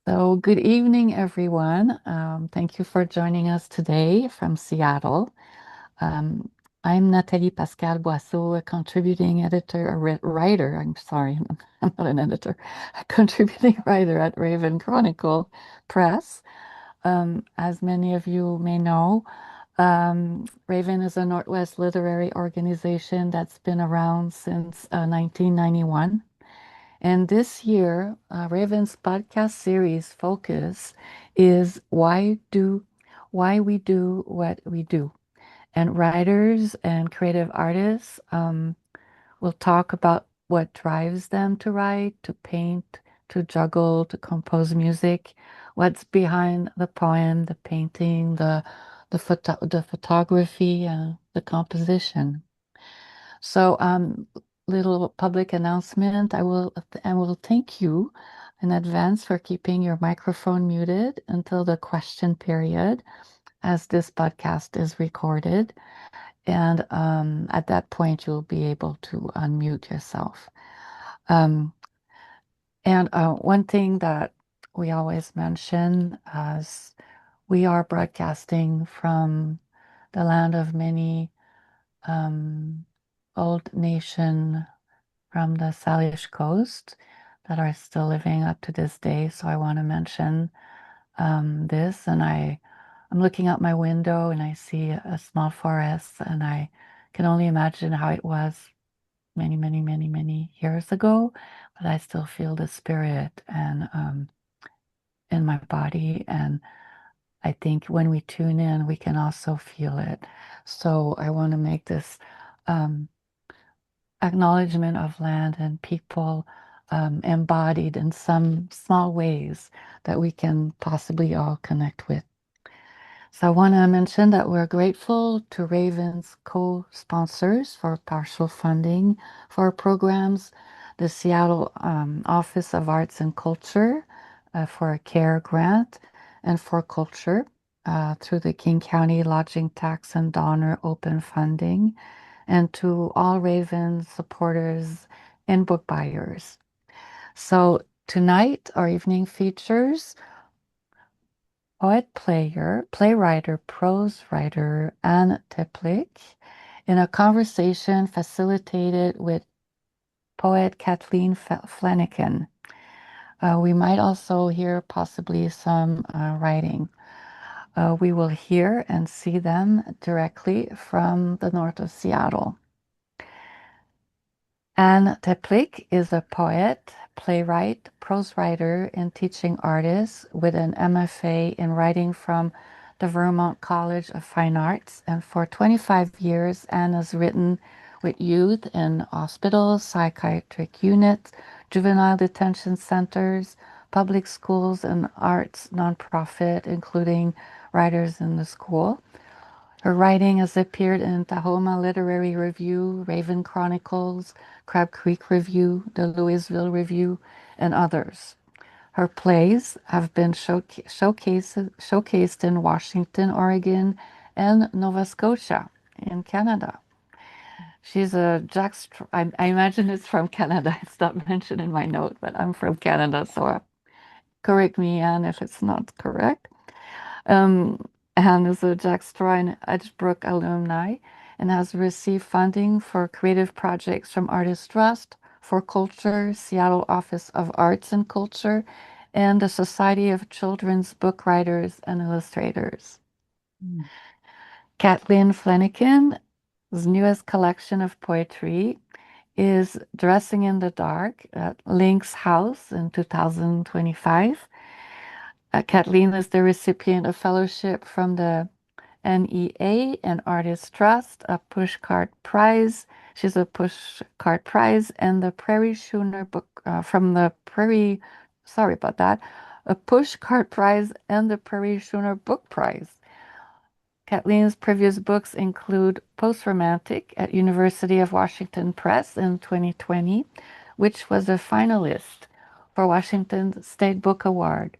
So, good evening, everyone. Thank you for joining us today from Seattle. Um, I'm Nathalie Pascal Boisseau, a contributing editor, writer. I'm sorry, I'm not an editor, a contributing writer at Raven Chronicle Press. As many of you may know, Raven is a Northwest literary organization that's been around since 1991. And this year, Raven's podcast series focus is why we do what we do. And writers and creative artists will talk about what drives them to write, to paint, to juggle, to compose music, what's behind the poem, the painting, the photography, the composition. So, little public announcement. I will thank you in advance for keeping your microphone muted until the question period, as this podcast is recorded. And at that point, you'll be able to unmute yourself. Um, and one thing that we always mention as we are broadcasting from the land of many old nation from the Salish coast that are still living up to this day. So I want to mention this. And I'm looking out my window and I see a small forest, and I can only imagine how it was many, many, many, many years ago. But I still feel the spirit and in my body. And I think when we tune in, we can also feel it. So I want to make this um, acknowledgement of land and people embodied in some small ways that we can possibly all connect with. So I want to mention that we're grateful to Raven's co-sponsors for partial funding for our programs, the Seattle Office of Arts and Culture for a CARE grant, and for culture through the King County Lodging Tax and Donor Open Funding, and to all Raven supporters and book buyers. So tonight, our evening features playwriter, prose writer Ann Teplick in a conversation facilitated with poet Kathleen Flenniken. We might also hear possibly some writing. We will hear and see them directly from the north of Seattle. Ann Teplick is a poet, playwright, prose writer, and teaching artist with an MFA in writing from the Vermont College of Fine Arts. And for 25 years, Ann has written with youth in hospitals, psychiatric units, juvenile detention centers, public schools, and arts nonprofit, including Writers in the School. Her writing has appeared in Tahoma Literary Review, Raven Chronicles, Crab Creek Review, the Louisville Review, and others. Her plays have been showcased in Washington, Oregon, and Nova Scotia in Canada. She's a jackstraw. I imagine it's from Canada. It's not mentioned in my note, but I'm from Canada, so correct me, Anne, if it's not correct. Um, and is a Jack Straw and Edgebrook alumni and has received funding for creative projects from Artist Trust, for Culture, Seattle Office of Arts and Culture, and the Society of Children's Book Writers and Illustrators. Mm. Kathleen Flenniken's newest collection of poetry is Dressing in the Dark at Lynx House in 2025. Kathleen is the recipient of fellowship from the NEA and Artist Trust, a Pushcart Prize. She's a Pushcart Prize and the Prairie Schooner Book from the Prairie. Sorry about that. A Pushcart Prize and the Prairie Schooner Book Prize. Kathleen's previous books include Post-Romantic at University of Washington Press in 2020, which was a finalist for Washington State Book Award.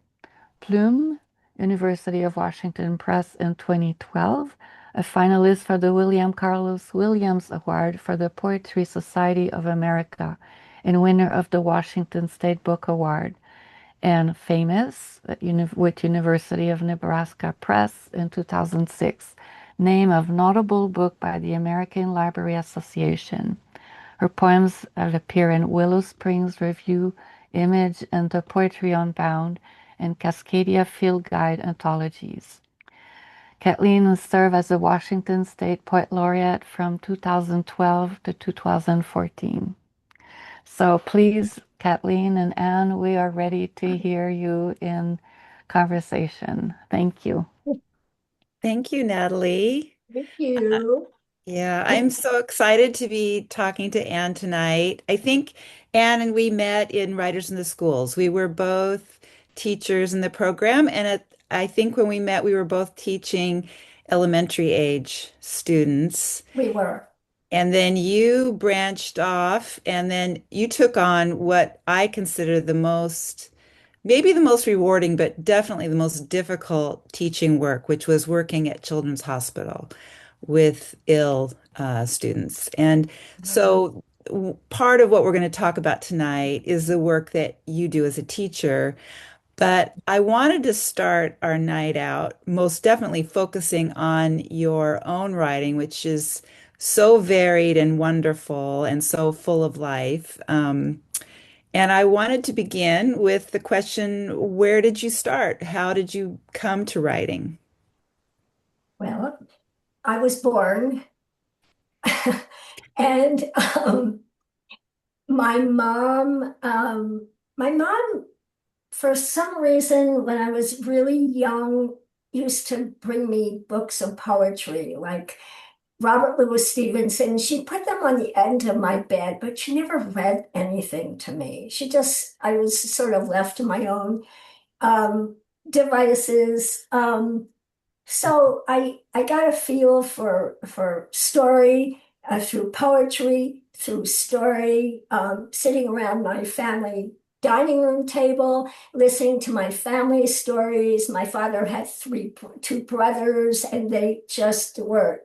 Plume, University of Washington Press in 2012, a finalist for the William Carlos Williams Award for the Poetry Society of America, and winner of the Washington State Book Award. and Famous with University of Nebraska Press in 2006, name of notable book by the American Library Association. Her poems have appeared in Willow Springs Review, Image, and the Poetry Unbound, and Cascadia Field Guide anthologies. Kathleen served as the Washington State Poet Laureate from 2012 to 2014. So please, Kathleen and Anne, we are ready to hear you in conversation. Thank you. Thank you, Natalie. Thank you. Yeah, I'm so excited to be talking to Ann tonight. I think Ann and we met in Writers in the Schools. We were both teachers in the program, and I think when we met, we were both teaching elementary age students. We were. And then you branched off, and then you took on what I consider maybe the most rewarding, but definitely the most difficult teaching work, which was working at Children's Hospital with ill students. And so part of what we're going to talk about tonight is the work that you do as a teacher. But I wanted to start our night out most definitely focusing on your own writing, which is so varied and wonderful and so full of life. And I wanted to begin with the question, where did you start? How did you come to writing? Well, I was born and my mom, my mom, for some reason, when I was really young, used to bring me books of poetry, like Robert Louis Stevenson. She put them on the end of my bed, but she never read anything to me. I was sort of left to my own um, devices. So I got a feel for story through poetry, through story, sitting around my family dining room table, listening to my family stories. My father had two brothers, and they just were,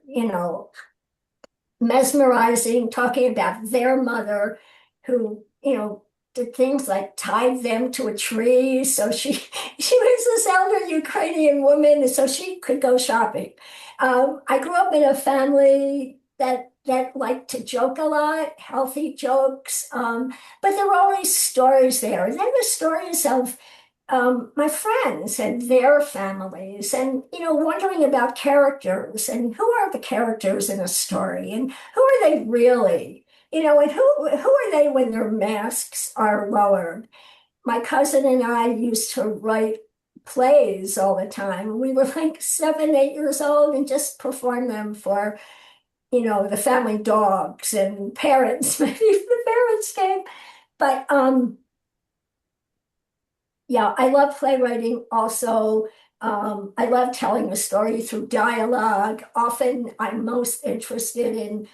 mesmerizing, talking about their mother, who, did things like tied them to a tree. So she was this elder Ukrainian woman, so she could go shopping. I grew up in a family that liked to joke a lot, healthy jokes, but there were always stories there. And then the stories of my friends and their families, and wondering about characters and who are the characters in a story and who are they really, and who are they when their masks are lowered. My cousin and I used to write plays all the time. We were like 7, 8 years old and just perform them for the family dogs and parents. Maybe if the parents came, but yeah, I love playwriting also. I love telling a story through dialogue. Often I'm most interested in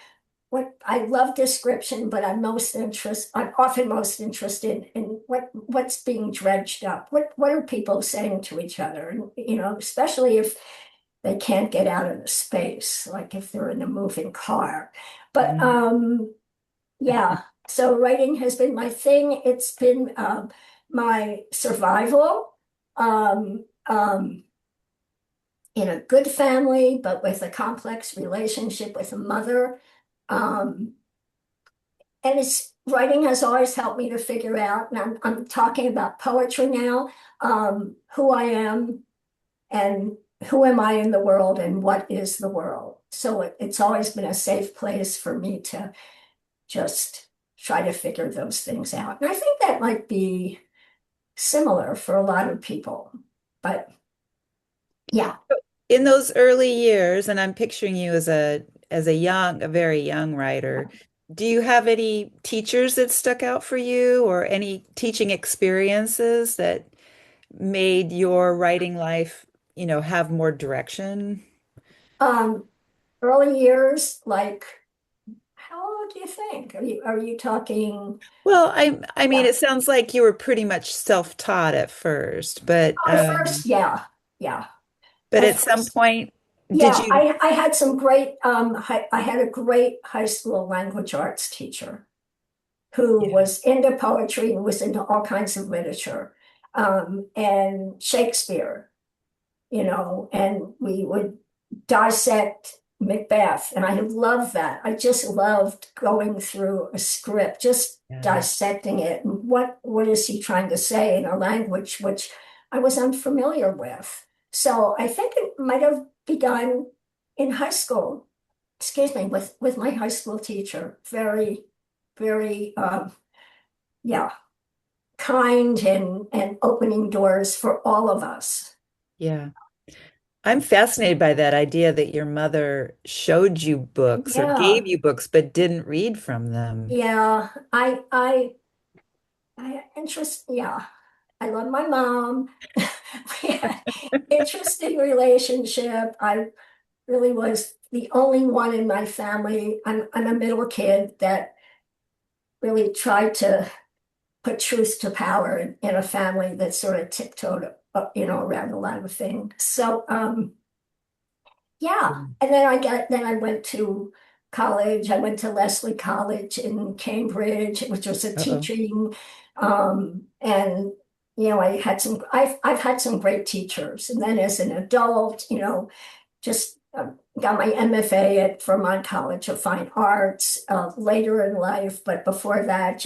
I love description, but I'm often most interested in what's being dredged up. What are people saying to each other? And, especially if they can't get out of the space, like if they're in a moving car. But Mm. yeah, so writing has been my thing. It's been my survival in a good family, but with a complex relationship with a mother. Um, and it's writing has always helped me to figure out, and I'm talking about poetry now, who I am and who am I in the world and what is the world. So it's always been a safe place for me to just try to figure those things out. And I think that might be similar for a lot of people. But yeah, In those early years, and I'm picturing you a very young writer, do you have any teachers that stuck out for you or any teaching experiences that made your writing life, have more direction? um, early years, like how old do you think? Are you talking? Well, I mean, Yeah. it sounds like you were pretty much self-taught at first, Oh, at first, yeah, yeah. but At at some first, point, did yeah. you? I had some great. I had a great high school language arts teacher who Yeah. was into poetry and was into all kinds of literature. and Shakespeare, and we would dissect Macbeth. And I loved that. I just loved going through a script, just Yeah. dissecting it. And what is he trying to say in a language which I was unfamiliar with? So I think it might have begun in high school, excuse me, with my high school teacher. Very, very, yeah, kind and opening doors for all of us. Yeah. I'm fascinated by that idea that your mother showed you books or Yeah, gave you books but didn't read from them. yeah. Yeah. I love my mom. We had interesting relationship. I really was the only one in my family. I'm a middle kid that really tried to put truth to power in a family that sort of tiptoed up, around a lot of things. So, yeah. Mm. And then I went to college. I went to Lesley College in Cambridge, which was a Uh-oh. teaching, and I've had some great teachers. And then as an adult, just got my MFA at Vermont College of Fine Arts later in life. But before that,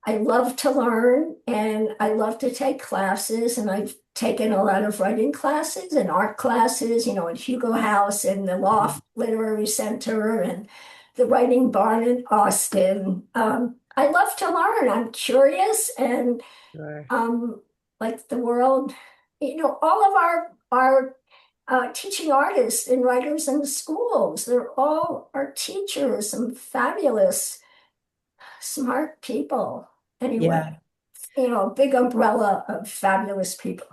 I love to learn and I love to take classes, and I've taken a lot of writing classes and art classes, at Hugo House and the Mhm. Loft Literary Center and the Writing Barn in Austin. I love to learn. I'm curious and Sure. like the world, all of our teaching artists and writers in the schools, they're all our teachers, some fabulous, smart people. Yeah. Anyway, big umbrella of fabulous people.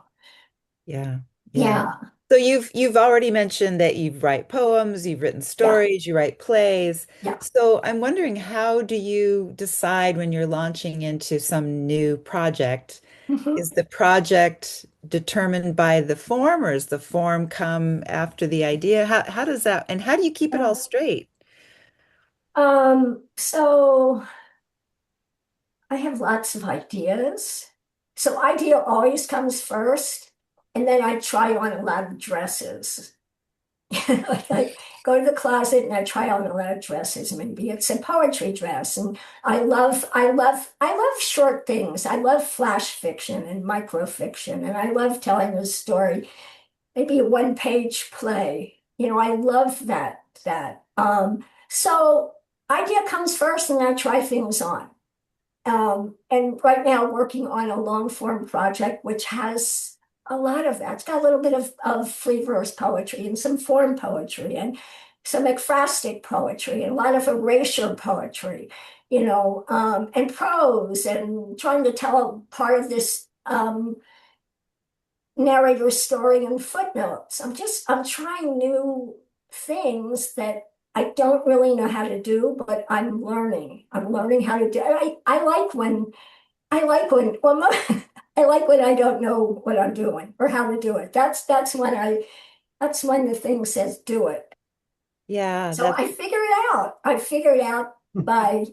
Yeah. Yeah. Yeah, So you've already mentioned that you write poems, you've written yeah, stories, you write plays. yeah. So I'm wondering, how do you decide when you're launching into some new project? Mhm. Is the project determined by the form, or does the form come after the idea? How does that, and how do you keep it all Yeah. straight? So I have lots of ideas. So idea always comes first, and then I try on a lot of dresses. Like I go to the closet and I try on a lot of dresses. Maybe it's a poetry dress, and I love short things. I love flash fiction and microfiction, and I love telling a story. Maybe a one-page play. I love that. So idea comes first, and I try things on. And right now working on a long form project, which has a lot of that. It's got a little bit of free verse poetry and some form poetry and some ekphrastic poetry and a lot of erasure poetry, and prose and trying to tell part of this narrator's story in footnotes. I'm trying new things that I don't really know how to do, but I'm learning. I'm learning how to do. Well, I like when I don't know what I'm doing or how to do it. That's when the thing says do it. Yeah, So that's I figure it out. I figure it out by,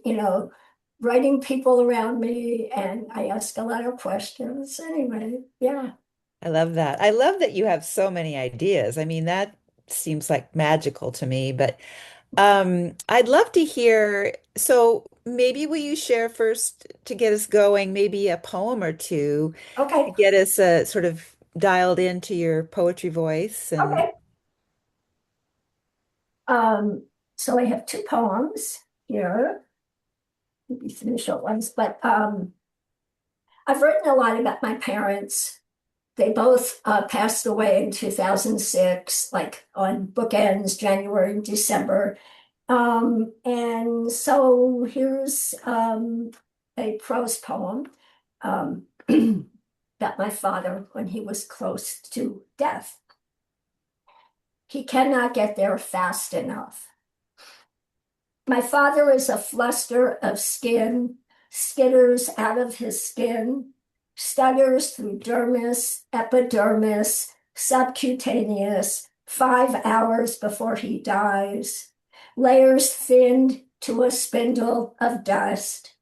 writing people around me, and I ask a lot of questions. Anyway, yeah. I love that. I love that you have so many ideas. I mean, that seems like magical to me, but I'd love to hear. So maybe will you share first to get us going, maybe a poem or two to Okay. get us sort of dialed into your poetry voice and Okay. Um, so I have two poems here, maybe three short ones, but I've written a lot about my parents. They both passed away in 2006, like on bookends, January and December. And so here's a prose poem um, about my father when he was close to death. He cannot get there fast enough. My father is a fluster of skin, skitters out of his skin, stutters through dermis, epidermis, subcutaneous, 5 hours before he dies, layers thinned to a spindle of dust.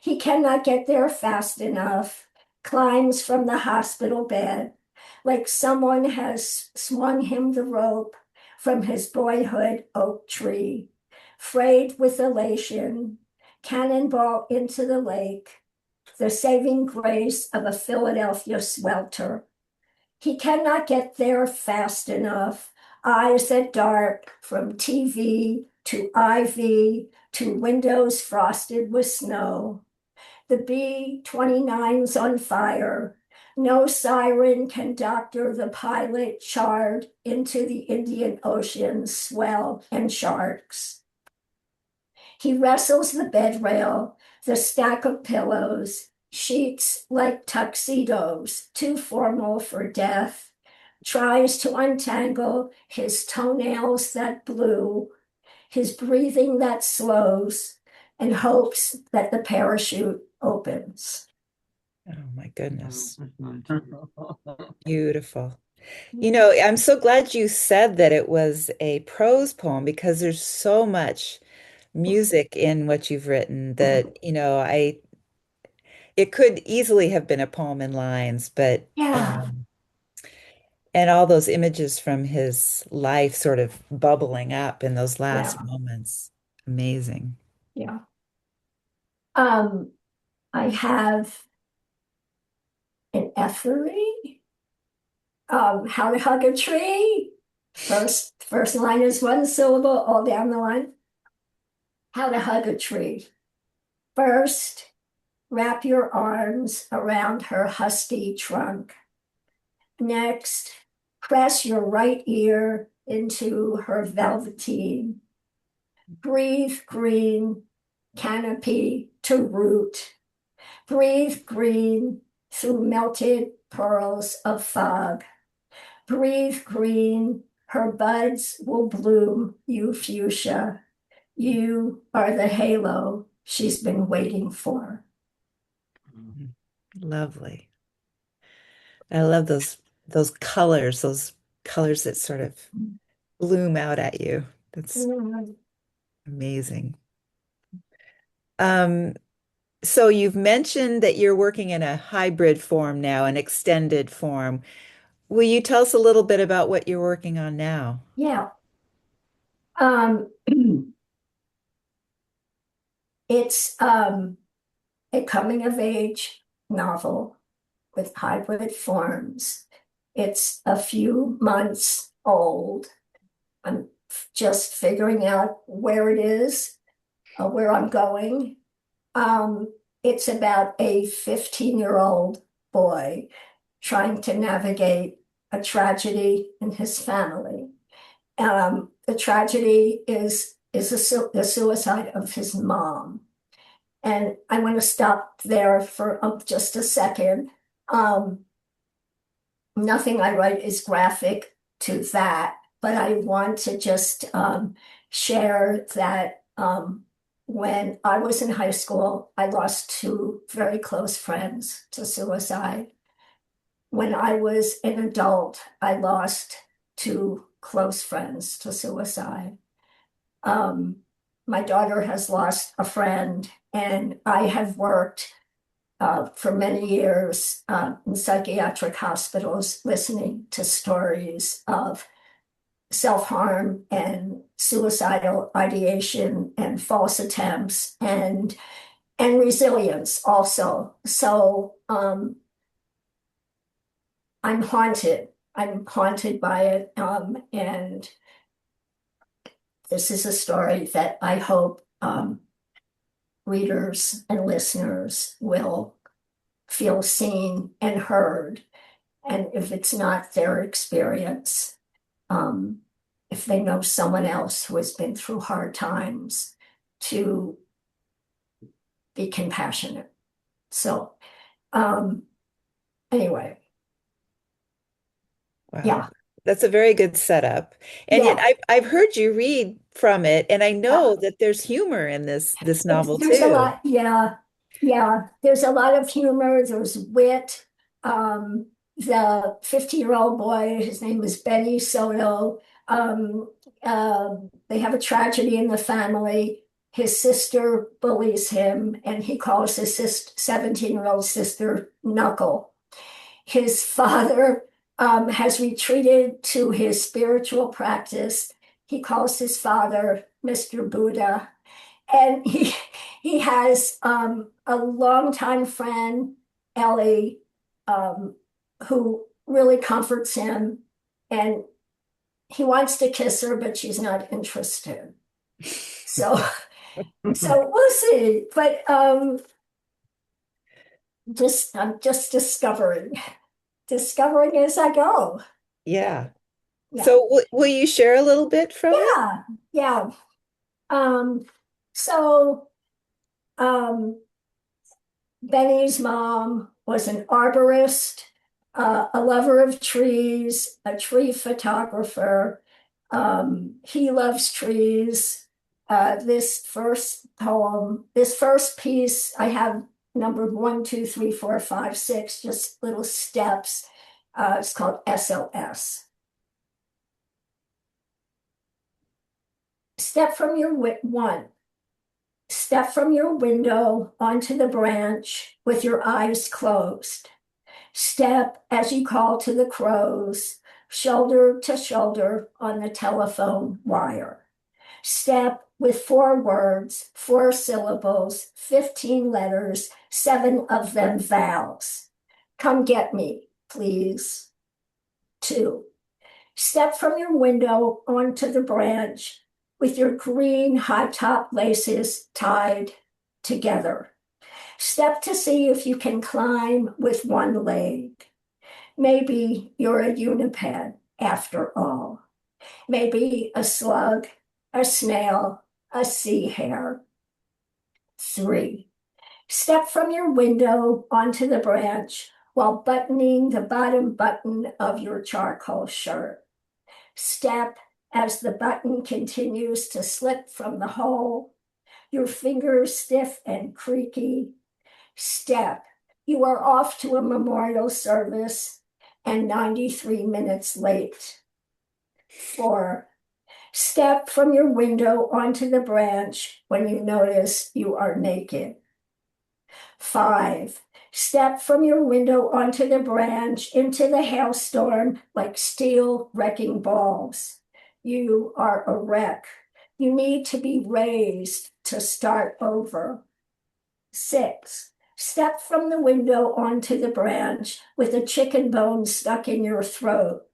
He cannot get there fast enough. climbs from the hospital bed, like someone has swung him the rope from his boyhood oak tree, frayed with elation, cannonball into the lake, the saving grace of a Philadelphia swelter. He cannot get there fast enough. Eyes that dark from TV to ivy to windows frosted with snow. The B-29's on fire. No siren can doctor the pilot charred into the Indian Ocean's swell and sharks. He wrestles the bed rail, the stack of pillows, sheets like tuxedos, too formal for death, tries to untangle his toenails that blue, his breathing that slows, and hopes that the parachute opens. Oh my goodness. Beautiful. You know, I'm so glad you said that it was a prose poem because there's so much music in what you've written that, it could easily have been a poem in lines, but Yeah, and all those images from his life sort of bubbling up in those last yeah, moments. Amazing. yeah. Um, I have an effery. How to hug a tree. First line is one syllable, all down the line. How to hug a tree. First, wrap your arms around her husky trunk. Next, press your right ear into her velveteen. Breathe green, canopy to root. Breathe green through melted pearls of fog. Breathe green, her buds will bloom, you fuchsia. You are the halo she's been waiting for. Lovely. I love those colors that sort of bloom out at you. That's Mm, amazing. Um, so you've mentioned that you're working in a hybrid form now, an extended form. Will you tell us a little bit about what you're working on now? yeah. Um, it's a coming of age novel with hybrid forms. It's a few months old. I'm just figuring out where it is, where I'm going. It's about a 15-year-old boy trying to navigate a tragedy in his family. The tragedy is the suicide of his mom. And I want to stop there for just a second. Um, Nothing I write is graphic to that, but I want to just share that when I was in high school, I lost two very close friends to suicide. When I was an adult, I lost two close friends to suicide. Um, my daughter has lost a friend, and I have worked for many years in psychiatric hospitals, listening to stories of self-harm and suicidal ideation and false attempts and resilience also. So I'm haunted. I'm haunted by it, and this is a story that I hope readers and listeners will feel seen and heard. And if it's not their experience, um, if they know someone else who has been through hard times, to be compassionate. So, anyway, Wow. yeah, That's a very good setup. And yet yeah. I've heard you read from it, and I know that there's humor in this novel There's a too. lot, yeah, yeah. There's a lot of humor. There's wit. The 50-year-old boy, his name was Benny Soto. Um, they have a tragedy in the family. His sister bullies him, and he calls his 17-year-old sister Knuckle. His father has retreated to his spiritual practice. He calls his father Mr. Buddha. And he has a longtime friend, Ellie, who really comforts him. And he wants to kiss her, but she's not interested. So we'll see. But I'm just discovering as I go. Yeah. Yeah. So will you share a little bit from it? Yeah. So Benny's mom was an arborist, a lover of trees, a tree photographer. He loves trees. This first poem, this first piece, I have numbered 1, 2, 3, 4, 5, 6, just little steps. It's called SOS. Step from your window onto the branch with your eyes closed. Step as you call to the crows, shoulder to shoulder on the telephone wire. Step with 4 words, 4 syllables, 15 letters, 7 of them vowels. Come get me, please. 2. Step from your window onto the branch with your green high-top laces tied together. Step to see if you can climb with one leg. Maybe you're a uniped after all. Maybe a slug, a snail, a sea hare. 3. Step from your window onto the branch while buttoning the bottom button of your charcoal shirt. Step as the button continues to slip from the hole, your fingers stiff and creaky. Step. You are off to a memorial service and 93 minutes late. 4. Step from your window onto the branch when you notice you are naked. 5. Step from your window onto the branch into the hailstorm like steel wrecking balls. You are a wreck. You need to be raised to start over. 6. Step from the window onto the branch with a chicken bone stuck in your throat.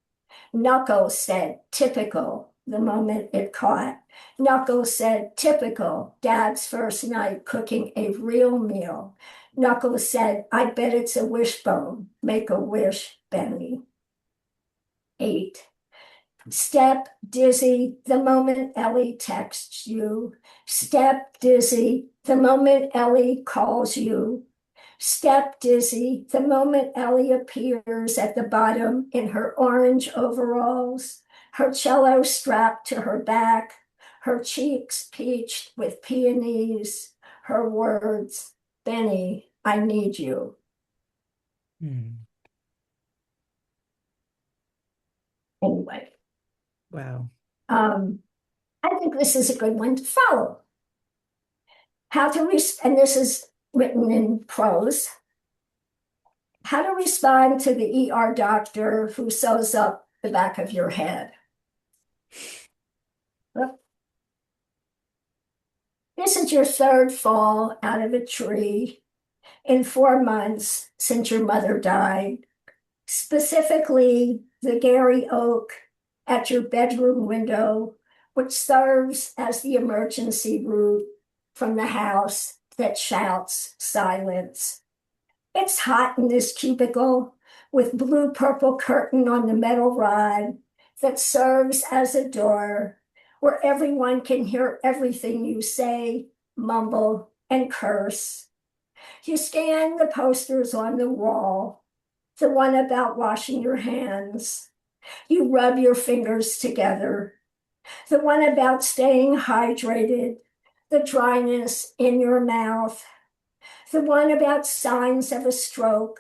Knuckles said, typical, the moment it caught. Knuckles said, typical, Dad's first night cooking a real meal. Knuckles said, I bet it's a wishbone. Make a wish, Benny. 8. Step dizzy the moment Ellie texts you. Step dizzy the moment Ellie calls you. Step dizzy the moment Ellie appears at the bottom in her orange overalls, her cello strapped to her back, her cheeks peached with peonies, her words, Benny, I need you. Anyway. Wow. I think this is a good one to follow. And this is written in prose. How to respond to the ER doctor who sews up the back of your head. This is your 3rd fall out of a tree in 4 months since your mother died. Specifically, the Gary oak at your bedroom window, which serves as the emergency route from the house that shouts silence. It's hot in this cubicle with blue-purple curtain on the metal rod that serves as a door where everyone can hear everything you say, mumble, and curse. You scan the posters on the wall, the one about washing your hands. You rub your fingers together. The one about staying hydrated, the dryness in your mouth. The one about signs of a stroke.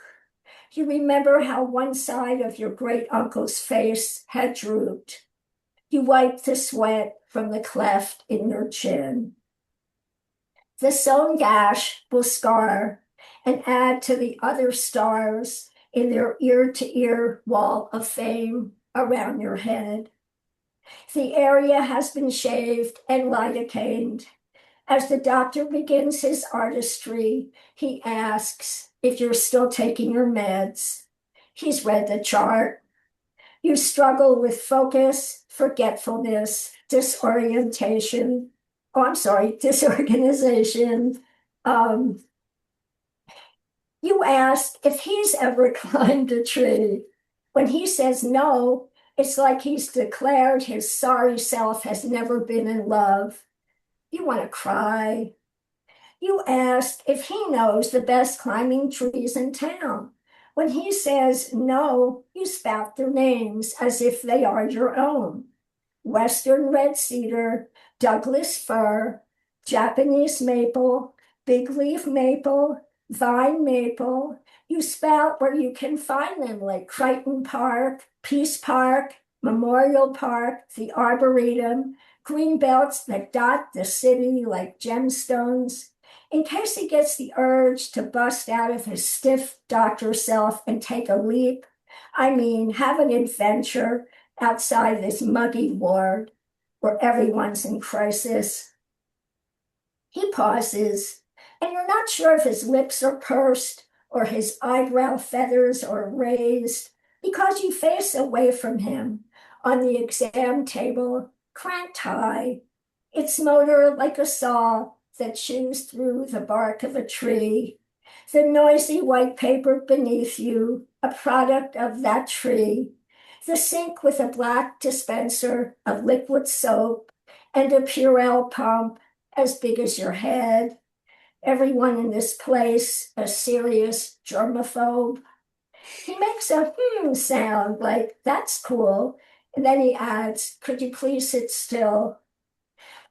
You remember how one side of your great uncle's face had drooped. You wiped the sweat from the cleft in your chin. The sewn gash will scar and add to the other stars in their ear-to-ear wall of fame around your head. The area has been shaved and lidocained. As the doctor begins his artistry, he asks if you're still taking your meds. He's read the chart. You struggle with focus, forgetfulness, disorganization. You ask if he's ever climbed a tree. When he says no, it's like he's declared his sorry self has never been in love. You want to cry. You ask if he knows the best climbing trees in town. When he says no, you spout their names as if they are your own. Western red cedar, Douglas fir, Japanese maple, big leaf maple, vine maple. You spout where you can find them, like Crichton Park, Peace Park, Memorial Park, the Arboretum, green belts that dot the city like gemstones. In case he gets the urge to bust out of his stiff doctor self and take a leap, I mean, have an adventure outside this muggy ward where everyone's in crisis. He pauses, and you're not sure if his lips are pursed or his eyebrow feathers are raised because you face away from him on the exam table, cranked high, its motor like a saw that chews through the bark of a tree. The noisy white paper beneath you, a product of that tree. The sink with a black dispenser of liquid soap and a Purell pump as big as your head. Everyone in this place, a serious germaphobe. He makes a sound like, that's cool. And then he adds, could you please sit still?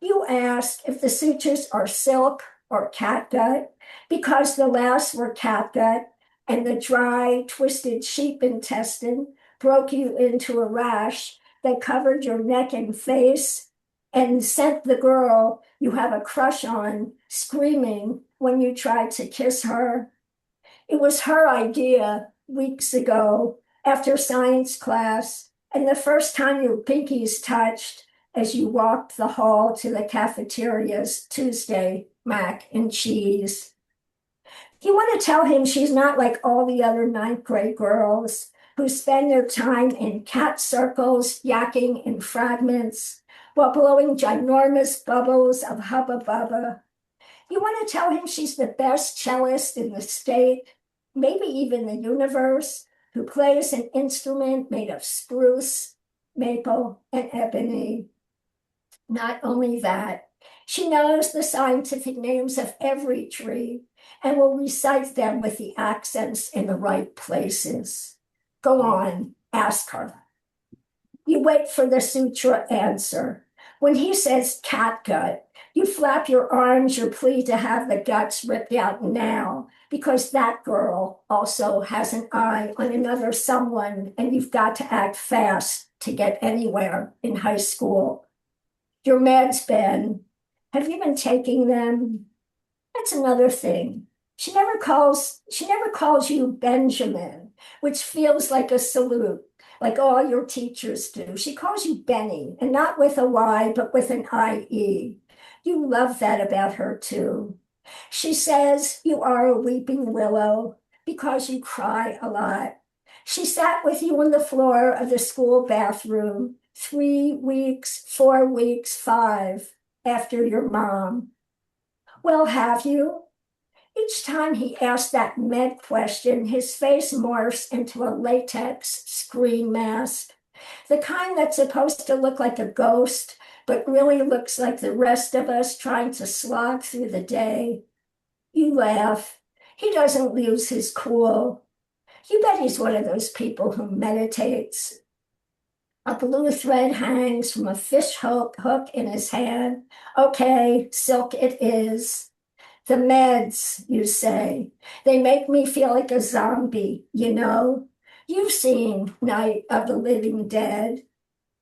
You ask if the sutures are silk or catgut, because the last were catgut, and the dry, twisted sheep intestine broke you into a rash that covered your neck and face and sent the girl you have a crush on screaming when you tried to kiss her. It was her idea weeks ago after science class, and the first time your pinkies touched as you walked the hall to the cafeteria's Tuesday mac and cheese. You want to tell him she's not like all the other ninth grade girls who spend their time in cat circles, yakking in fragments, while blowing ginormous bubbles of hubba bubba. You want to tell him she's the best cellist in the state, maybe even the universe, who plays an instrument made of spruce, maple, and ebony. Not only that, she knows the scientific names of every tree and will recite them with the accents in the right places. Go on, ask her. You wait for the sutra answer. When he says catgut, you flap your arms, your plea to have the guts ripped out now, because that girl also has an eye on another someone, and you've got to act fast to get anywhere in high school. Your meds, Ben, have you been taking them? That's another thing. She never calls you Benjamin, which feels like a salute, like all your teachers do. She calls you Benny, and not with a Y, but with an IE. You love that about her, too. She says you are a weeping willow because you cry a lot. She sat with you on the floor of the school bathroom 3 weeks, 4 weeks, 5 after your mom. Well, have you? Each time he asked that med question, his face morphs into a latex screen mask, the kind that's supposed to look like a ghost, but really looks like the rest of us trying to slog through the day. You laugh. He doesn't lose his cool. You bet he's one of those people who meditates. A blue thread hangs from a fish hook in his hand. Okay, silk it is. The meds, you say. They make me feel like a zombie, you know? You've seen Night of the Living Dead.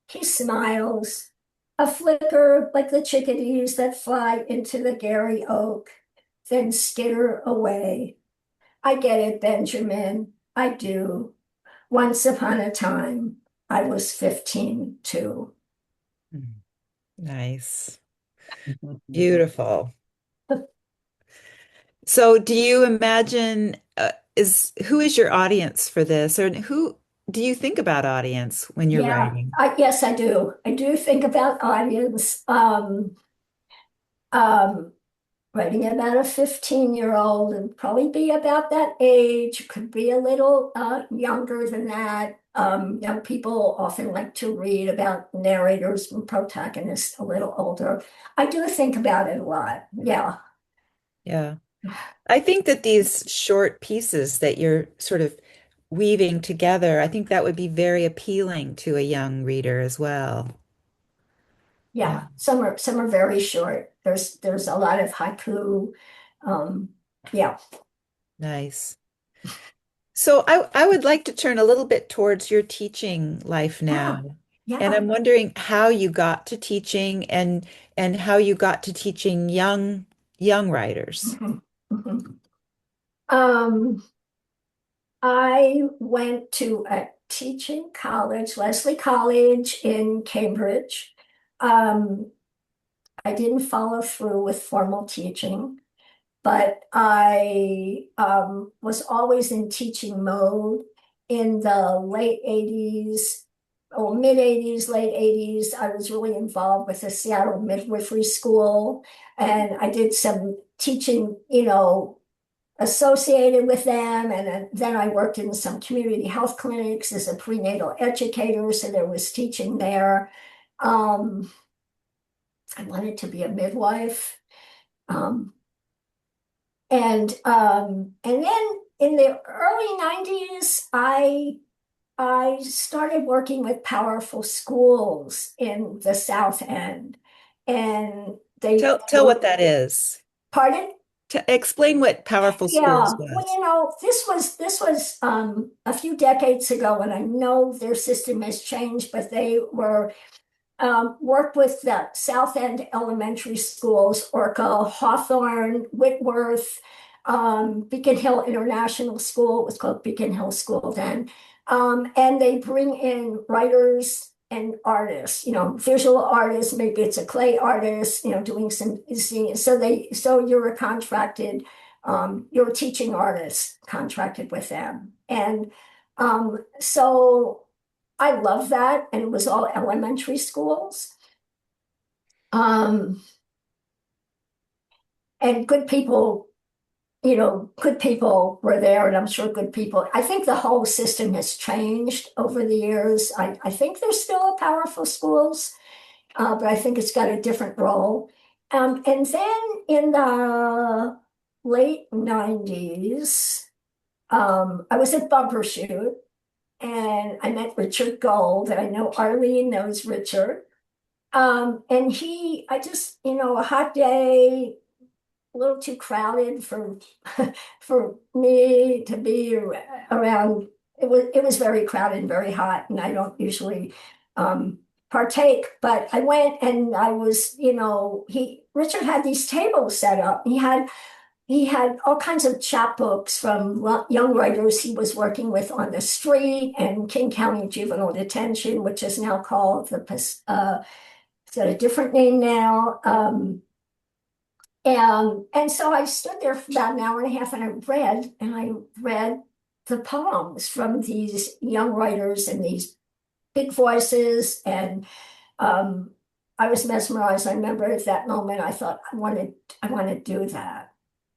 He smiles. A flicker like the chickadees that fly into the Gary Oak. then skitter away. I get it, Benjamin. I do. Once upon a time, I was 15 too. Mm. Nice. Beautiful. So do you imagine is who is your audience for this, or who do you think about audience when you're Yeah, writing? yes, I do. I do think about audience. Um, Writing about a 15-year-old and probably be about that age, could be a little younger than that. Young people often like to read about narrators and protagonists a little older. I do think about it a lot. Yeah. Yeah. I think that these short pieces that you're sort of weaving together, I think that would be very appealing to a young reader as well. Yeah. Yeah, some are very short. There's a lot of haiku. Um, yeah. Nice. So I would like to turn a little bit towards your teaching life Yeah. now. And Yeah. I'm wondering how you got to teaching and how you got to teaching young writers. Mhm. Mhm. Um, I went to a teaching college, Lesley College in Cambridge. Um, I didn't follow through with formal teaching, but I was always in teaching mode in the late 80s or mid 80s, late 80s. I was really involved with the Seattle Midwifery School, and I did some teaching, associated with them. And then I worked in some community health clinics as a prenatal educator, so there was teaching there. Um, I wanted to be a midwife. Um, and then in the early 90s, I started working with powerful schools in the South End. And Tell what that is. pardon? Explain what Powerful Schools Yeah, well, was. this was a few decades ago, and I know their system has changed, but they were worked with the South End elementary schools, Orca, Hawthorne, Whitworth, Beacon Hill International School. It was called Beacon Hill School then. And they bring in writers and artists, visual artists, maybe it's a clay artist, doing some, so you're a contracted, you're a teaching artist contracted with them. And so I love that. And it was all elementary schools. Um, and good people were there, and I'm sure good people. I think the whole system has changed over the years. I think there's still a powerful schools, but I think it's got a different role. And then in the late 90s, I was at Bumbershoot and I met Richard Gold, and I know Arlene knows Richard. And I just, a hot day, a little too crowded for for me to be around. It was very crowded and very hot, and I don't usually um, partake. But I went, and I was, Richard had these tables set up. He had all kinds of chapbooks from young writers he was working with on the street and King County Juvenile Detention, which is now called it's got a different name now. And so I stood there for about an hour and a half, and I read the poems from these young writers and these big voices. And um, I was mesmerized. I remember at that moment, I thought, I want to do that.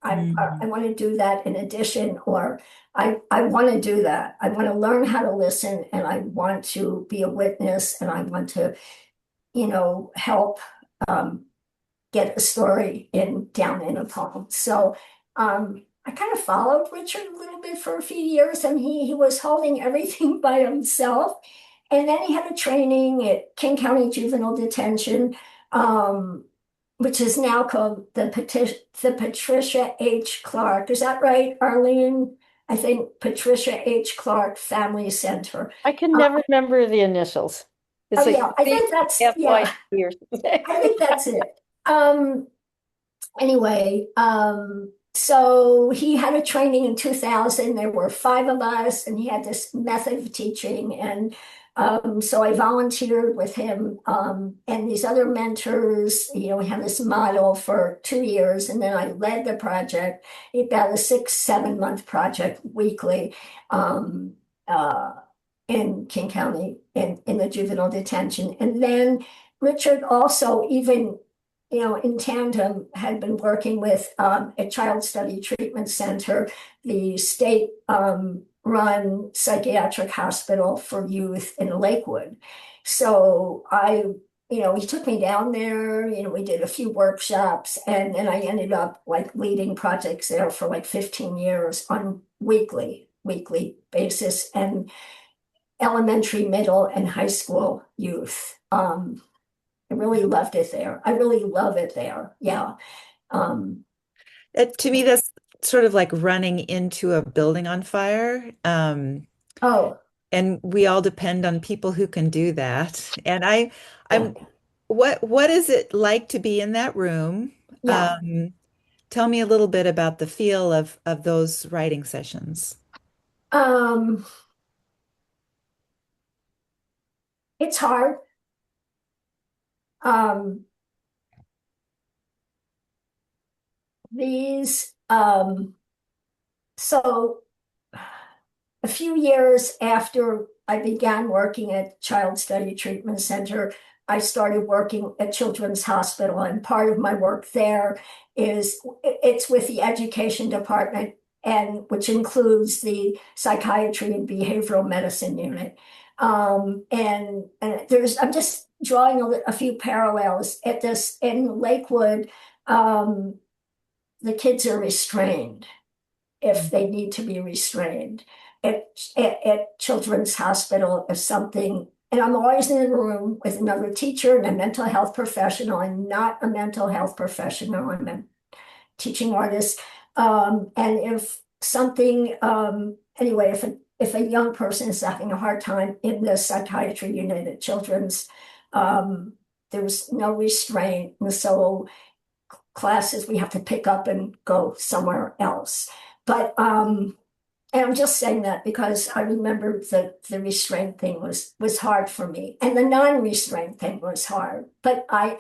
I Mhm. want to do that in addition, or I want to do that. I want to learn how to listen, and I want to be a witness, and I want to, help um, get a story down in a poem. So I kind of followed Richard a little bit for a few years, and he was holding everything by himself. And then he had a training at King County Juvenile Detention, um, which is now called the Patricia H. Clark. Is that right, Arlene? I think Patricia H. Clark Family Center. I can Uh, never remember the initials. It's oh like yeah, I think that's, yeah, FYC or something. I think that's it. Um, anyway, so he had a training in 2000. There were five of us, and he had this method of teaching. And so I volunteered with him and these other mentors. We had this model for 2 years, and then I led the project, about a 6, 7 month project weekly um, uh, in King County in the juvenile detention. And then Richard also, even in tandem, had been working with a child study treatment center, the state run psychiatric hospital for youth in Lakewood. So he took me down there, we did a few workshops, and then I ended up like leading projects there for like 15 years on weekly basis, and elementary, middle, and high school youth. I really loved it there. I really love it there. Yeah. Um, To me, that's sort of like running into a building on fire. oh, And we all depend on people who can do that. And yeah, I'm, what is it like to be in that room? yeah. Tell me a little bit about the feel of those writing sessions. Um, it's hard. Um, these, so a few years after I began working at Child Study Treatment Center, I started working at Children's Hospital, and part of my work there is it's with the education department, and which includes the psychiatry and behavioral medicine unit. And I'm just drawing a few parallels at this in Lakewood. Um, the kids are restrained if they need to be restrained. At Children's Hospital, if something, and I'm always in a room with another teacher and a mental health professional. I'm not a mental health professional, I'm a teaching artist. And if something, anyway, if a young person is having a hard time in the psychiatry unit at Children's, there's no restraint. And so classes we have to pick up and go somewhere else. But and I'm just saying that because I remember the restraint thing was hard for me, and the non-restraint thing was hard. But I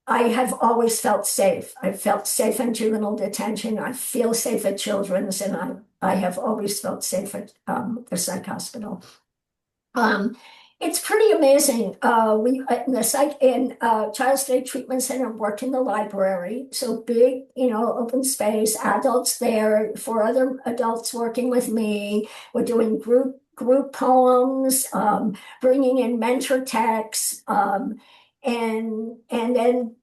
have always felt safe. I felt safe in juvenile detention. I feel safe at Children's, and I have always felt safe at the psych hospital. Um, it's pretty amazing. We in the psych in Child State Treatment Center worked in the library, so big, open space, adults there, four other adults working with me. We're doing group poems, bringing in mentor texts, and then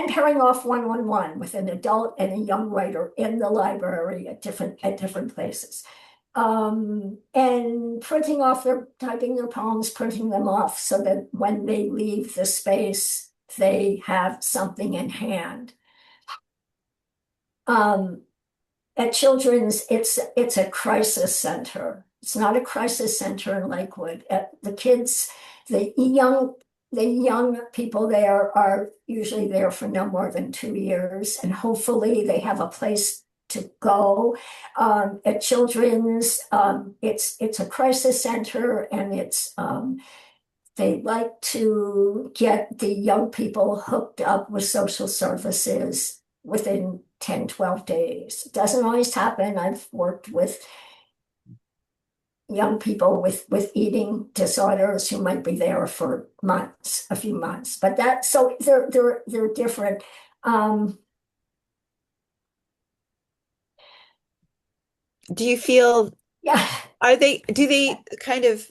pairing off one with an adult and a young writer in the library at different places, and typing their poems, printing them off so that when they leave the space, they have something in hand. Um, at Children's, it's a crisis center. It's not a crisis center in Lakewood. The kids, the young people there are usually there for no more than 2 years, and hopefully they have a place to go. At Children's, it's a crisis center, and they like to get the young people hooked up with social services within 10, 12 days. It doesn't always happen. I've worked with young people with eating disorders who might be there for months, a few months. But so they're different. Do you feel, Yeah. do they kind of,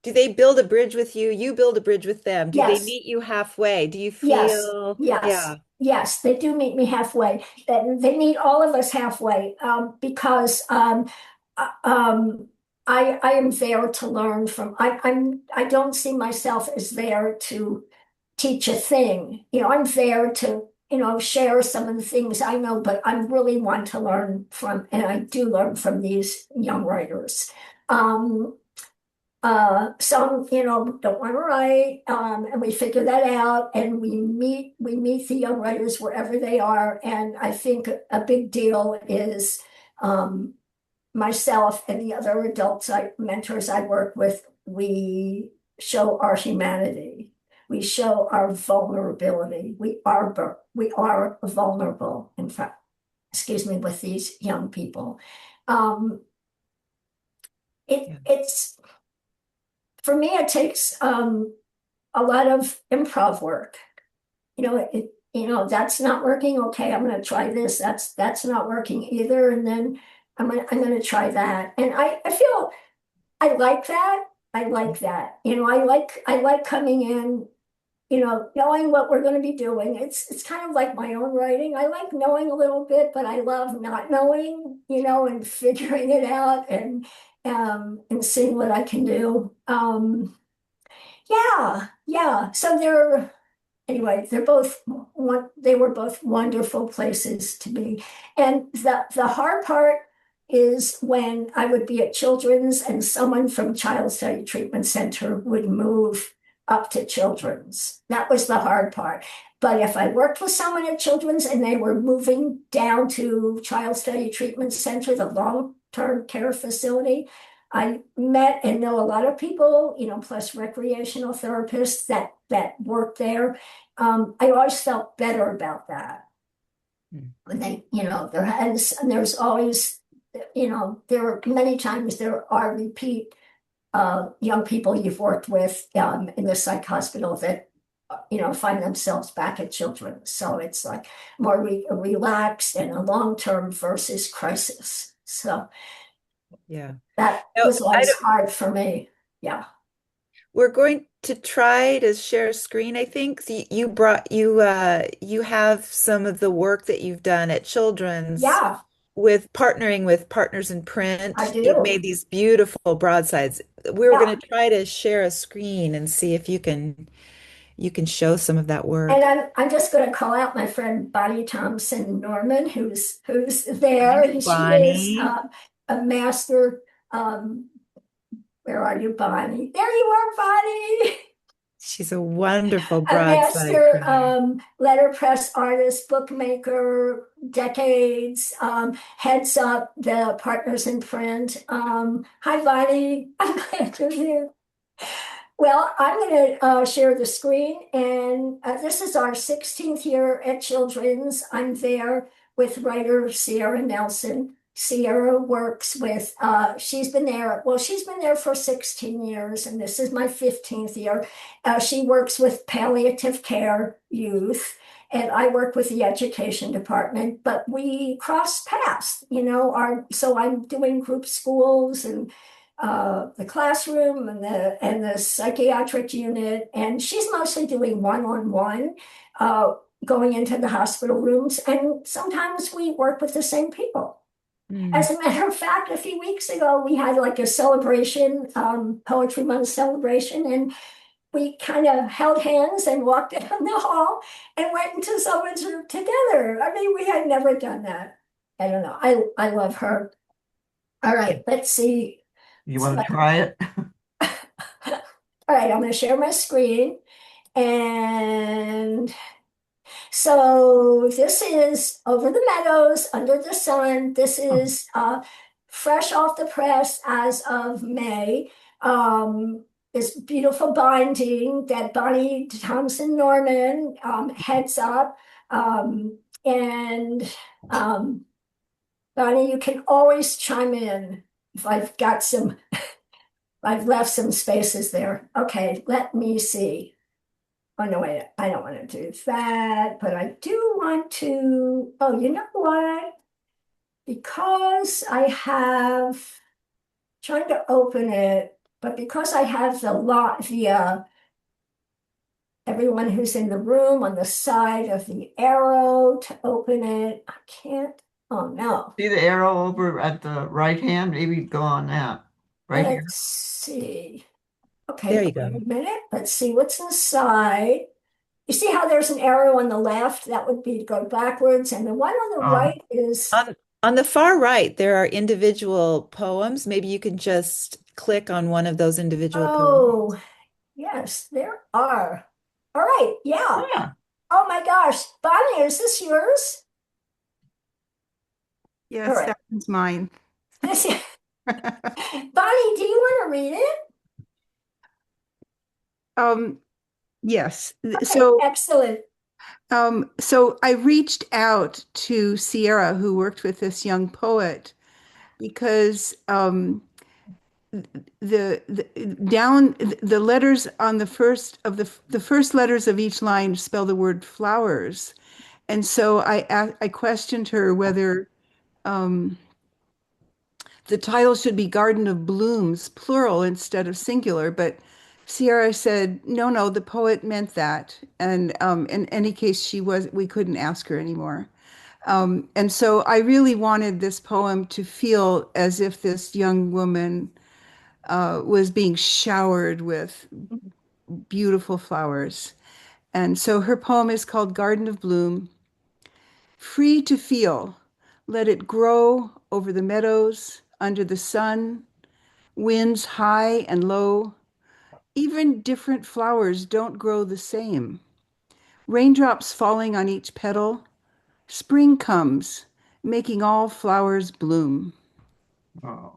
do they build a bridge with you? You build a bridge with them. Do they Yes. meet you halfway? Do you Yes. feel, Yes. yeah. Yes. They do meet me halfway. They meet all of us halfway, because uh, um, I am there to learn from. I don't see myself as there to teach a thing. I'm there to share some of the things I know, but I really want to learn from, and I do learn from these young writers. Um, Some, don't want to write, and we figure that out, and we meet the young writers wherever they are. And I think a big deal is myself and the other mentors I work with, we show our humanity. We show our vulnerability. We are vulnerable, in fact, excuse me, with these young people. Um, Yeah. it's for me, it takes a lot of improv work. That's not working. Okay, I'm going to try this. That's not working either. And then I'm going to try that. And I feel I like that. I like that. I like coming in, knowing what we're going to be doing. It's kind of like my own writing. I like knowing a little bit, but I love not knowing, and figuring it out and seeing what I can do. Yeah, yeah. So anyway, they were both wonderful places to be. And the hard part is when I would be at Children's and someone from Child Study Treatment Center would move up to Children's. That was the hard part. But if I worked with someone at Children's and they were moving down to Child Study Treatment Center, the long-term care facility, I met and know a lot of people, plus recreational therapists that work there. I always felt better about that. When there's always, there are many times there are repeat young people you've worked with in the psych hospital that find themselves back at Children's. So it's like more relaxed and a long-term versus crisis. So Yeah. that No, was always hard for me. Yeah. we're going to try to share a screen, I think. So you have some of the work that you've done at Children's Yeah, with partnering with Partners in I Print. You've do. made these beautiful broadsides. We were Yeah. going to try to share a screen and see if you can show some of that And work. I'm just going to call out my friend Bonnie Thompson Norman, who's there, Hi, and she is Bonnie. a master. Um, where are you, Bonnie? There you are, Bonnie. She's a wonderful A broadside master printer. letterpress artist, bookmaker, decades, heads up the Partners in Print. Hi, Bonnie. I'm glad you're here. Well, I'm going to share the screen, and this is our 16th year at Children's. I'm there with writer Sierra Nelson. Sierra works with, she's been there for 16 years, and this is my 15th year. She works with palliative care youth, and I work with the education department, but we cross paths, so I'm doing group schools and the classroom and the psychiatric unit, and she's mostly doing one-on-one, going into the hospital rooms, and sometimes we work with the same people. Mm. As a matter of fact, a few weeks ago, we had like a celebration, Poetry Month celebration, and we kind of held hands and walked down the hall and went into someone's room together. I mean, we had never done that. I don't know. I love her. All right, let's see. You want to try it? All right, I'm going to share my screen. And so this is Over the Meadows, Under the Sun. This is fresh off the press as of May. This beautiful binding that Bonnie Thompson Norman heads up. And Bonnie, you can always chime in if I've left some spaces there. Okay, let me see. Oh, no, wait, I don't want to do that, but I do want to. Oh, you know what? Because I have trying to open it, but because I have everyone who's in the room on the side of the arrow to open it, I can't. Oh, no. See the arrow over at the right hand? Maybe go on that. Right here. Let's see. Okay, There you wait go. a minute. Let's see what's inside. You see how there's an arrow on the left? That would be to go backwards, and the one on the right is On the far right, there are individual poems. Maybe you can just click on one of those individual poems? Oh, yes, there are. All right, yeah. Yeah. Oh my gosh, Bonnie, is this yours? All Yes, right. that one's mine. This, Bonnie, do you want to read it? Um, yes. Okay, So, excellent. so I reached out to Sierra, who worked with this young poet, because the down the letters on the first letters of each line spell the word flowers, and so I questioned her whether um, the title should be Garden of Blooms, plural instead of singular, but Sierra said, no, no, the poet meant that. And in any case, we couldn't ask her anymore. And so I really wanted this poem to feel as if this young woman was being showered with beautiful flowers. And so her poem is called Garden of Bloom. Free to feel, let it grow over the meadows, under the sun, winds high and low. Even different flowers don't grow the same. Raindrops falling on each petal. Spring comes, making all flowers bloom. Oh,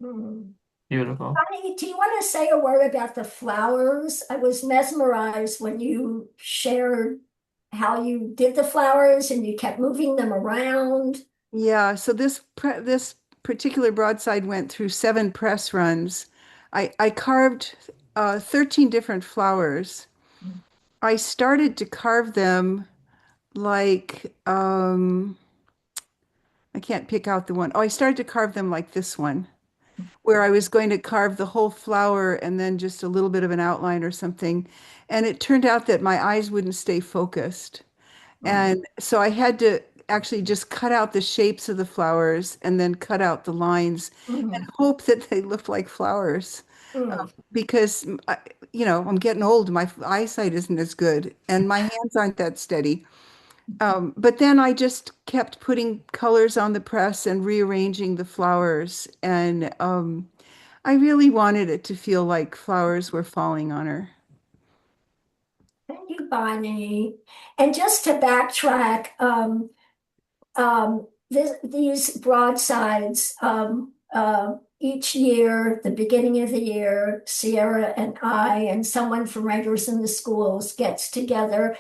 Hmm. beautiful. Bonnie, do you want to say a word about the flowers? I was mesmerized when you shared how you did the flowers and you kept moving them around. Yeah, so this particular broadside went through 7 press runs. I carved 13 different flowers. I started to carve them like I can't pick out the one. Oh, I started to carve them like this one, where I was going to carve the whole flower and then just a little bit of an outline or something. And it turned out that my eyes wouldn't stay focused. And so I had to actually just cut out the shapes of the flowers and then cut out the lines and Mm, hope that they looked like flowers. mm. Because, I'm getting old, my eyesight isn't as good, and my hands aren't that steady. But then I just kept putting colors on the press and rearranging the flowers. And I really wanted it to feel like flowers were falling on her. Thank you, Bonnie. And just to backtrack, these broadsides, each year, the beginning of the year, Sierra and I and someone from Writers in the Schools gets together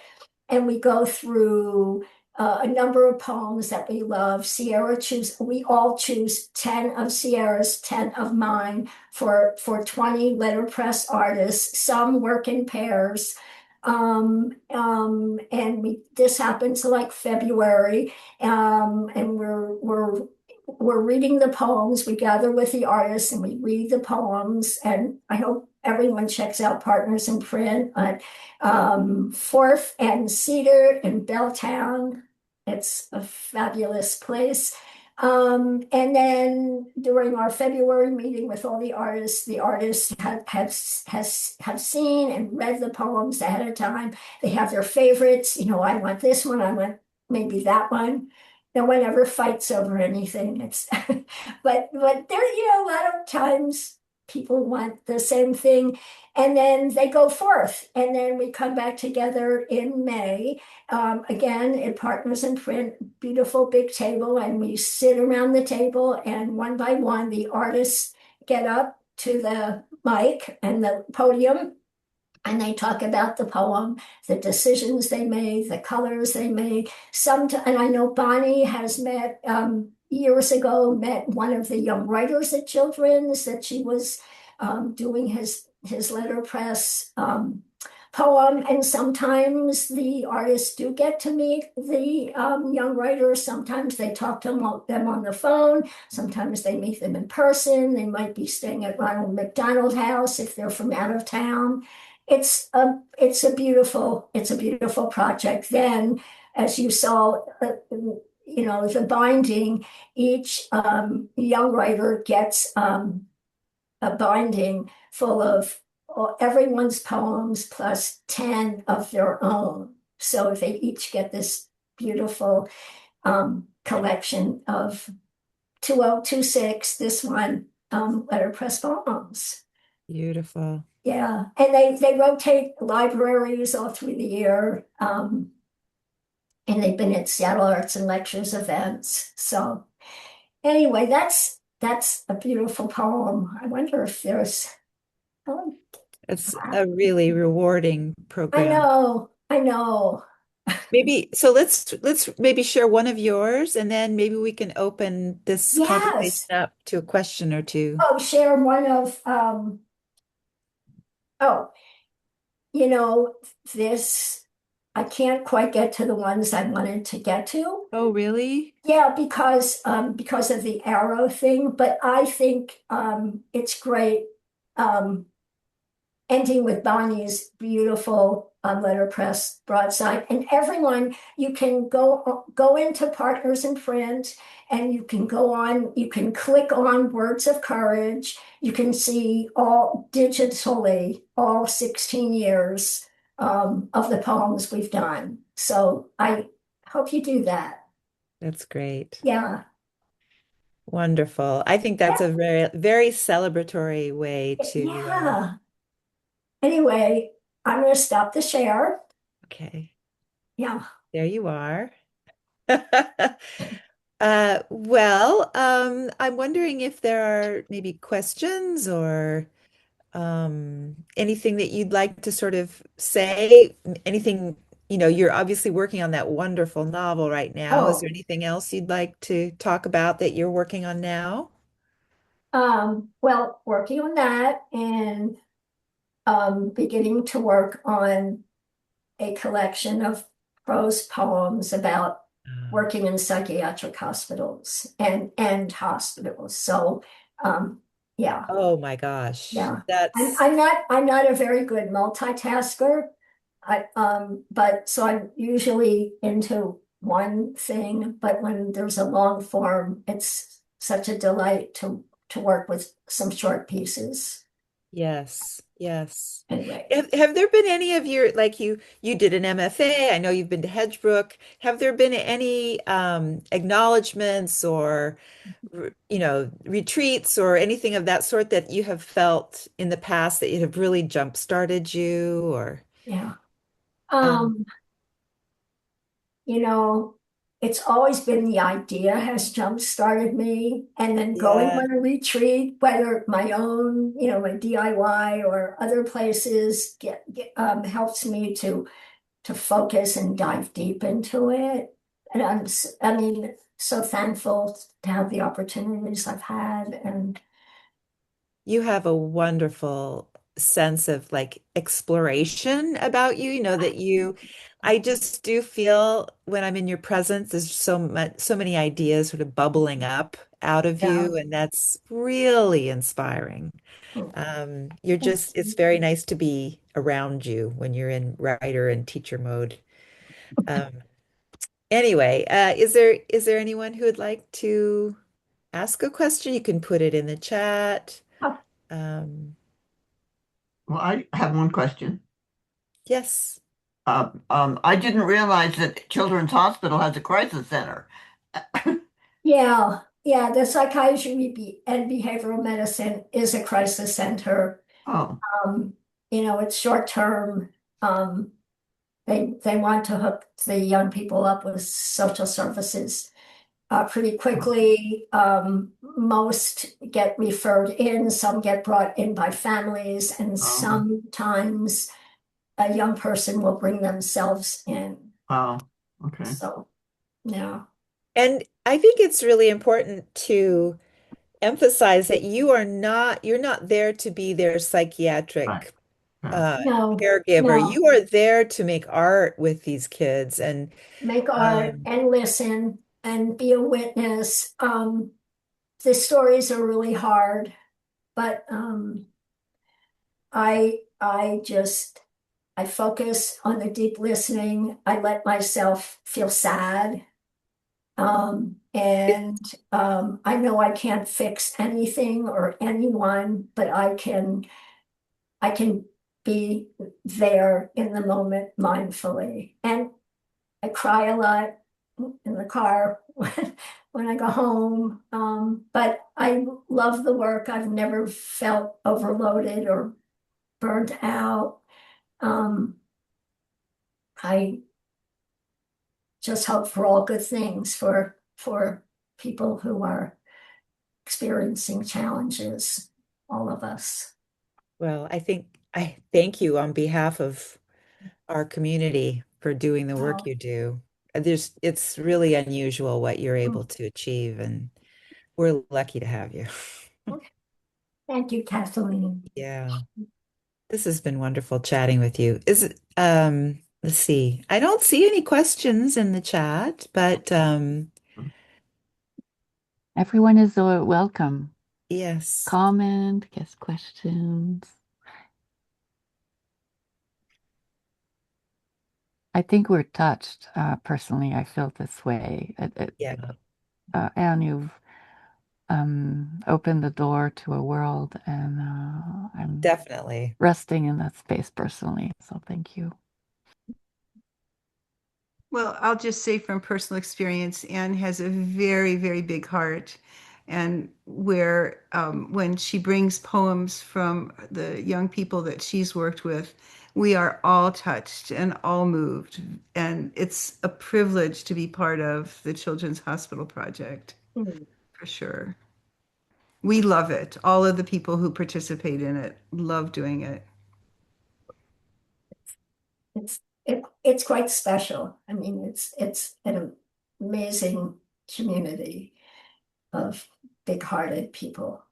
and we go through a number of poems that we love. We all choose 10 of Sierra's, 10 of mine for 20 letterpress artists. Some work in pairs. This happens like February, and we're reading the poems. We gather with the artists and we read the poems. And I hope everyone checks out Partners in Print at Fourth and Cedar in Belltown. It's a fabulous place. And then during our February meeting with all the artists have seen and read the poems ahead of time. They have their favorites. I want this one. I want maybe that one. No one ever fights over anything. It's but there, a lot of times people want the same thing, and then they go forth, and then we come back together in May, again at Partners in Print, beautiful big table, and we sit around the table, and one by one the artists get up to the mic and the podium, and they talk about the poem, the decisions they made, the colors they made. And I know Bonnie has met years ago, met one of the young writers at Children's that she was doing his letterpress poem. And sometimes the artists do get to meet the young writers. Sometimes they talk to them on the phone. Sometimes they meet them in person. They might be staying at Ronald McDonald House if they're from out of town. It's a beautiful project. Then, as you saw, the binding, each young writer gets a binding full of everyone's poems plus 10 of their own. So they each get this beautiful collection of 2026, this one, letterpress poems. Beautiful. Yeah, and they rotate libraries all through the year. And they've been at Seattle Arts and Lectures events. So anyway, that's a beautiful poem. I wonder if there's oh, It's a really rewarding I program. know, I know. Maybe so let's maybe share one of yours and then maybe we can open this conversation Yes. up to a question or two. Oh, share one of oh, you know, this I can't quite get to the ones I wanted to get to. Oh, really? Yeah, because of the arrow thing, but I think it's great. Um, Ending with Bonnie's beautiful letterpress broadside. And everyone, you can go into Partners in Print, and you can you can click on Words of Courage. You can see all digitally all 16 years of the poems we've done. So I hope you do that. That's great. Yeah. Wonderful. I think that's a very, very celebratory way to, Yeah. Anyway, I'm going to stop the share. okay, Yeah. there you are. I'm wondering if there are maybe questions or anything that you'd like to sort of say, anything, you're obviously working on that wonderful novel right now. Is there Oh, anything else you'd like to talk about that you're working on now? well, working on that and beginning to work on a collection of prose poems about working in psychiatric hospitals and hospitals. So, yeah, Oh my gosh, yeah. that's I'm not a very good multitasker. But so I'm usually into one thing, but when there's a long form, it's such a delight to work with some short pieces. yes, yes. Anyway, Have there been any of your like you did an MFA? I know you've been to Hedgebrook. Have there been any acknowledgments or retreats or anything of that sort that you have felt in the past that have really jump-started you or yeah. um Um, you know, it's always been the idea has jump-started me, and then going yeah, on a retreat, whether my own, my DIY or other places, helps me to focus and dive deep into it. And I mean, so thankful to have the opportunities I've had. And you have a wonderful sense of like exploration about you, that I just do feel when I'm in your presence, there's so many ideas sort of bubbling up out of yeah, you, and that's really inspiring. It's very nice to be around you when you're in writer and teacher mode. Um, anyway, is there anyone who would like to ask a question? You can put it in the chat. Um, Well, I have one question. yes. I didn't realize that Children's Hospital has a crisis center. yeah, the psychiatry and behavioral medicine is a crisis center. Oh, Um, it's short term. Um, they want to hook the young people up with social services pretty quickly. Most get referred in, some get brought in by families, and oh, sometimes a young person will bring themselves in. wow. Okay. So, yeah, And I think it's really important to emphasize that you're not there to be their Right. psychiatric Yeah. uh, no, caregiver. no, You are there to make art with these kids. And make art um, and listen and be a witness. The stories are really hard, but I focus on the deep listening. I let myself feel sad. And I know I can't fix anything or anyone, but I can be there in the moment mindfully. And I cry a lot in the car when when I go home. But I love the work. I've never felt overloaded or burnt out. I just hope for all good things for people who are experiencing challenges, all of us. Well, I thank you on behalf of our community for doing the work Well, you do. It's really unusual what you're able to achieve, and we're lucky to have you. thank you, Kathleen. Yeah. This has been wonderful chatting with you. Let's see. I don't see any questions in the chat, but Everyone is welcome. yes. Comment, guest questions. I think we're touched. Personally, I feel this way. Yeah, Anne, you've opened the door to a world, and I'm definitely. resting in that space personally. So thank you. Well, I'll just say from personal experience, Anne has a very, very big heart. And where when she brings poems from the young people that she's worked with, we are all touched and all moved. And it's a privilege to be part of the Children's Hospital Project, for sure. We love it. All of the people who participate in it love doing it. It's quite special. I mean, it's an amazing community of big-hearted people.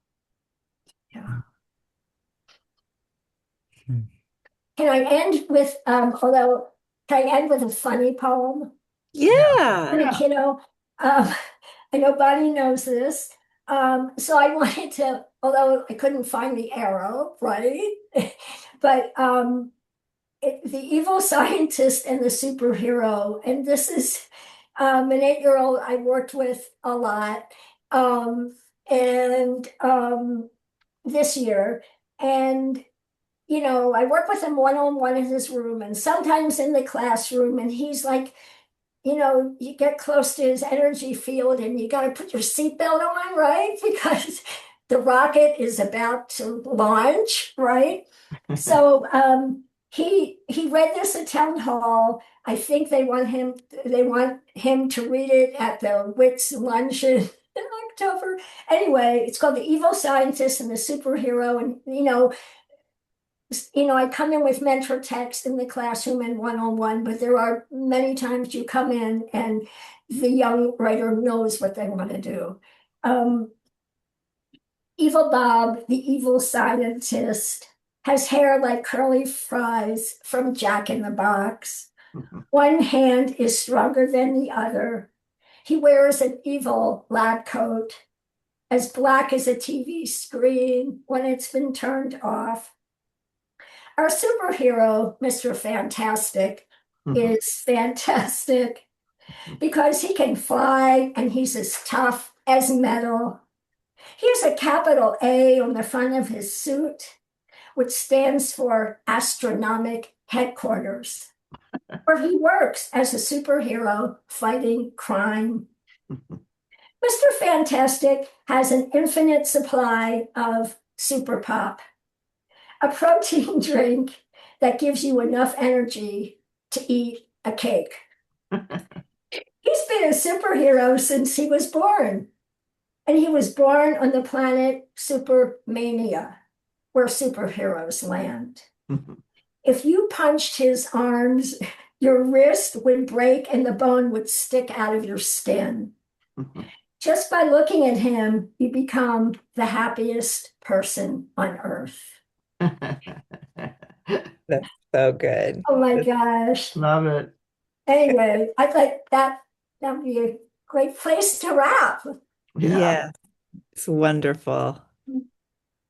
Yeah. Hmm. Can I end with although can I end with a funny poem? Yeah. You know, I know Bonnie knows this. So I wanted to, although I couldn't find the arrow, right? But the evil scientist and the superhero, and this is an 8-year-old I worked with a lot, and this year, and I work with him one-on-one in his room, and sometimes in the classroom, and he's like, you get close to his energy field and you got to put your seatbelt on, right? Because the rocket is about to launch, right? So he read this at town hall. I think they want him to read it at the Wits luncheon in October. Anyway, it's called The Evil Scientist and the Superhero. And I come in with mentor text in the classroom and one-on-one, but there are many times you come in and the young writer knows what they want to do. Evil Bob, the evil scientist, has hair like curly fries from Jack in the Box. One hand is stronger than the other. He wears an evil lab coat, as black as a TV screen when it's been turned off. Our superhero, Mr. Fantastic, is fantastic because he can fly and he's as tough as metal. He has a capital A on the front of his suit, which stands for Astronomic Headquarters, where he works as a superhero fighting crime. Mr. Fantastic has an infinite supply of Super Pop, a protein drink that gives you enough energy to eat a cake. He's been a superhero since he was born. And he was born on the planet Supermania, where superheroes land. If you punched his arms, your wrist would break and the bone would stick out of your skin. Just by looking at him, you become the happiest person on earth. That's so good. Oh my gosh. Love it. Anyway, I thought that'd be a great place to wrap. Yeah, it's wonderful.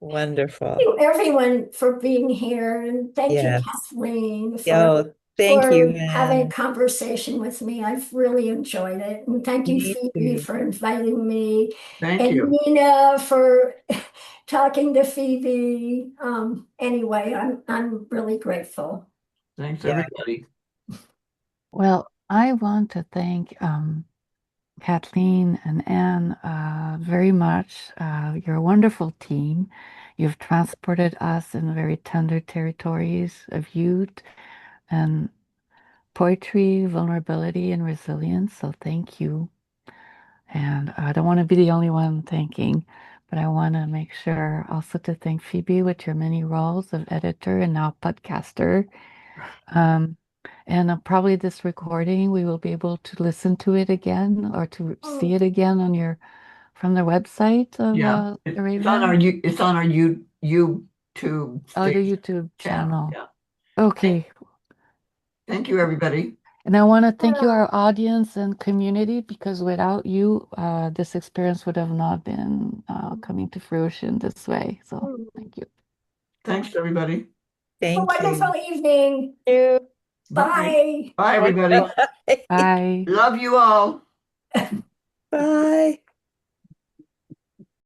Wonderful. Thank you everyone for being here, and thank you, Yes. Kathleen, Oh, thank you, having a Ann. conversation with me. I've really enjoyed it. And thank you, Me Phoebe, too. for inviting me, Thank and you. Nina for talking to Phoebe. Anyway, I'm really grateful. Thanks, Yeah. everybody. Well, I want to thank Kathleen and Ann, very much. You're a wonderful team. You've transported us in very tender territories of youth and poetry, vulnerability, and resilience. So thank you. And I don't want to be the only one thanking, but I want to make sure also to thank Phoebe with your many roles of editor and now podcaster. Um, and probably this recording, we will be able to listen to it again or to see it again on your from the website of Yeah, the it's on our Raven. it's on our YouTube Oh, the station YouTube channel. channel. Yeah. Okay. Thank you, everybody. And I want to thank you, our audience and community, because without you, this experience would have not been coming to fruition this way. So thank you. Thanks, everybody. Have a Thank wonderful you. evening. You. Bye. Bye, everybody. Bye. Love you all. Bye.